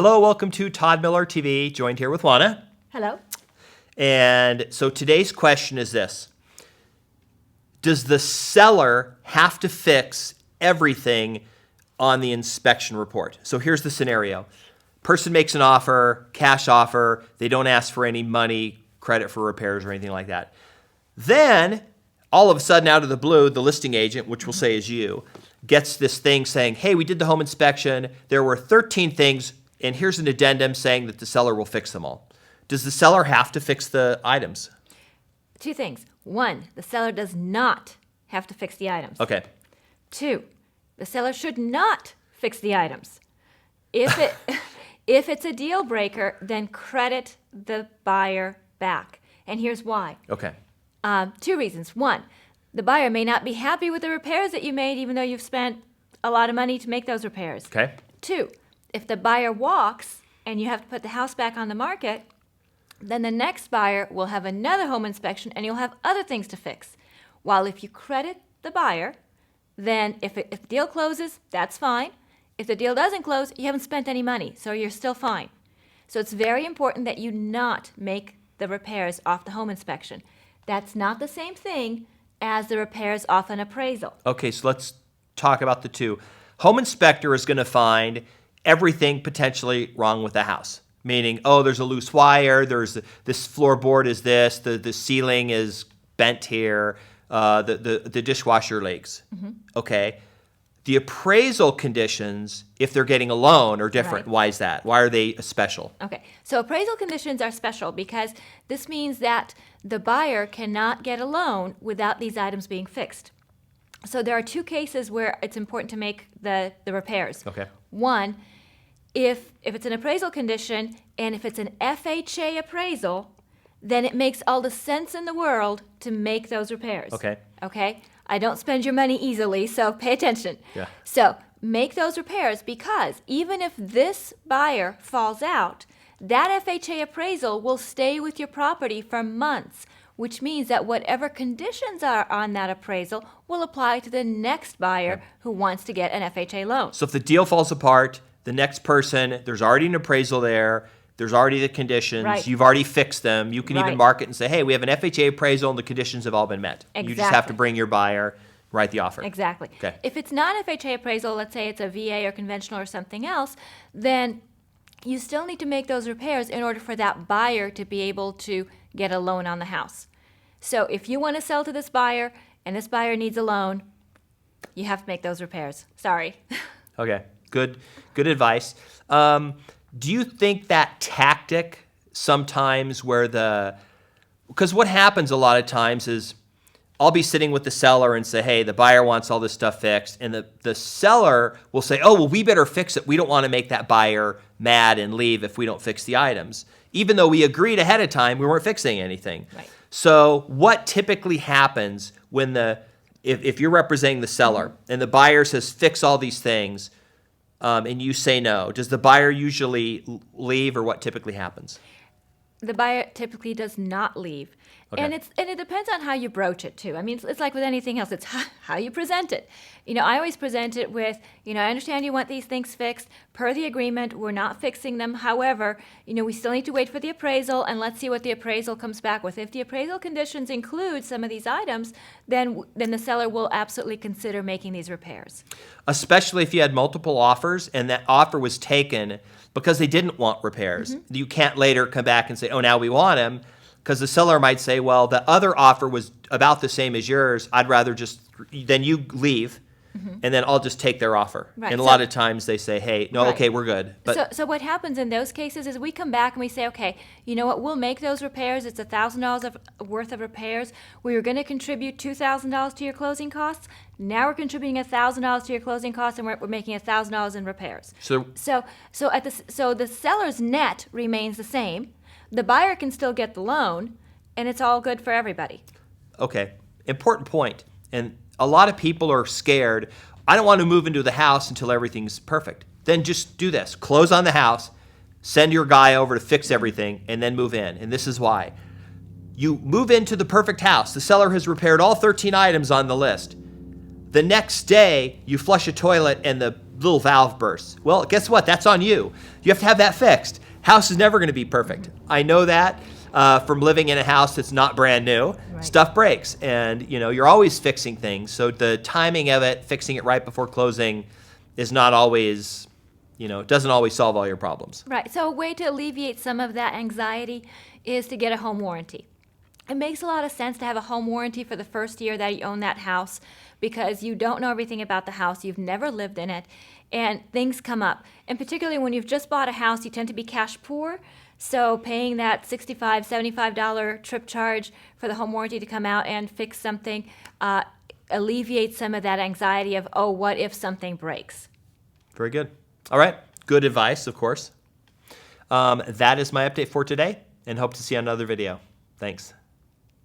Hello, welcome to Todd Miller TV, joined here with Oana. Hello. And so today's question is this. Does the seller have to fix everything on the inspection report? So here's the scenario. Person makes an offer, cash offer. They don't ask for any money, credit for repairs or anything like that. Then, all of a sudden, out of the blue, the listing agent, which we'll say is you, gets this thing saying, hey, we did the home inspection. There were 13 things, and here's an addendum saying that the seller will fix them all. Does the seller have to fix the items? Two things. One, the seller does not have to fix the items. Okay. Two, the seller should not fix the items. If it's a deal breaker, then credit the buyer back. And here's why. Okay. Two reasons. One, the buyer may not be happy with the repairs that you made, even though you've spent a lot of money to make those repairs. Okay. Two, if the buyer walks and you have to put the house back on the market, then the next buyer will have another home inspection and you'll have other things to fix. While if you credit the buyer, then if the deal closes, that's fine. If the deal doesn't close, you haven't spent any money, so you're still fine. So it's very important that you not make the repairs off the home inspection. That's not the same thing as the repairs off an appraisal. Okay, so let's talk about the two. Home inspector is going to find everything potentially wrong with the house. Meaning, oh, there's a loose wire, there's this floorboard is this, the ceiling is bent here, the dishwasher leaks. Mm-hmm. Okay. The appraisal conditions, if they're getting a loan, are different. Right. Why is that? Why are they special? Okay. So appraisal conditions are special because this means that the buyer cannot get a loan without these items being fixed. So there are two cases where it's important to make the repairs. Okay. One, if it's an appraisal condition and if it's an FHA appraisal, then it makes all the sense in the world to make those repairs. Okay. Okay? I don't spend your money easily, so pay attention. Yeah. So make those repairs because even if this buyer falls out, that FHA appraisal will stay with your property for months, which means that whatever conditions are on that appraisal will apply to the next buyer who wants to get an FHA loan. So if the deal falls apart, the next person, there's already an appraisal there, there's already the conditions, right. You've already fixed them, you can right. even mark it and say, hey, we have an FHA appraisal and the conditions have all been met. Exactly. You just have to bring your buyer, write the offer. Exactly. Okay. If it's not FHA appraisal, let's say it's a VA or conventional or something else, then you still need to make those repairs in order for that buyer to be able to get a loan on the house. So if you want to sell to this buyer and this buyer needs a loan, you have to make those repairs. Sorry. Okay. Good advice. Do you think that tactic sometimes because what happens a lot of times is I'll be sitting with the seller and say, hey, the buyer wants all this stuff fixed. And the seller will say, oh, well, we better fix it. We don't want to make that buyer mad and leave if we don't fix the items. Even though we agreed ahead of time, we weren't fixing anything. Right. So what typically happens when if you're representing the seller and the buyer says, fix all these things, and you say no, does the buyer usually leave or what typically happens? The buyer typically does not leave. Okay. And it depends on how you broach it too. I mean, it's like with anything else. It's how you present it. I always present it with, I understand you want these things fixed. Per the agreement, we're not fixing them. However, we still need to wait for the appraisal and let's see what the appraisal comes back with. If the appraisal conditions include some of these items, then the seller will absolutely consider making these repairs. Especially if you had multiple offers and that offer was taken because they didn't want repairs. Mm-hmm. You can't later come back and say, oh, now we want them. Because the seller might say, well, the other offer was about the same as yours. I'd rather then you leave, and then I'll just take their offer. Right. And a lot of times they say, hey, no, right. okay, we're good. But so what happens in those cases is we come back and we say, okay, you know what, we'll make those repairs. It's $1,000 worth of repairs. We were going to contribute $2,000 to your closing costs. Now we're contributing $1,000 to your closing costs, and we're making $1,000 in repairs. So the seller's net remains the same. The buyer can still get the loan, and it's all good for everybody. Okay, important point. And a lot of people are scared. I don't want to move into the house until everything's perfect. Then just do this. Close on the house, send your guy over to fix everything, and then move in. And this is why. You move into the perfect house. The seller has repaired all 13 items on the list. The next day, you flush a toilet, and the little valve bursts. Well, guess what? That's on you. You have to have that fixed. House is never going to be perfect. I know that from living in a house that's not brand new. Right. Stuff breaks, and you're always fixing things. So the timing of it, fixing it right before closing, is not always, it doesn't always solve all your problems. Right. So a way to alleviate some of that anxiety is to get a home warranty. It makes a lot of sense to have a home warranty for the first year that you own that house, because you don't know everything about the house, you've never lived in it, and things come up. And particularly when you've just bought a house, you tend to be cash poor, so paying that $65, $75 trip charge for the home warranty to come out and fix something alleviates some of that anxiety of, oh, what if something breaks? Very good. All right. Good advice, of course. That is my update for today, and hope to see you on another video. Thanks.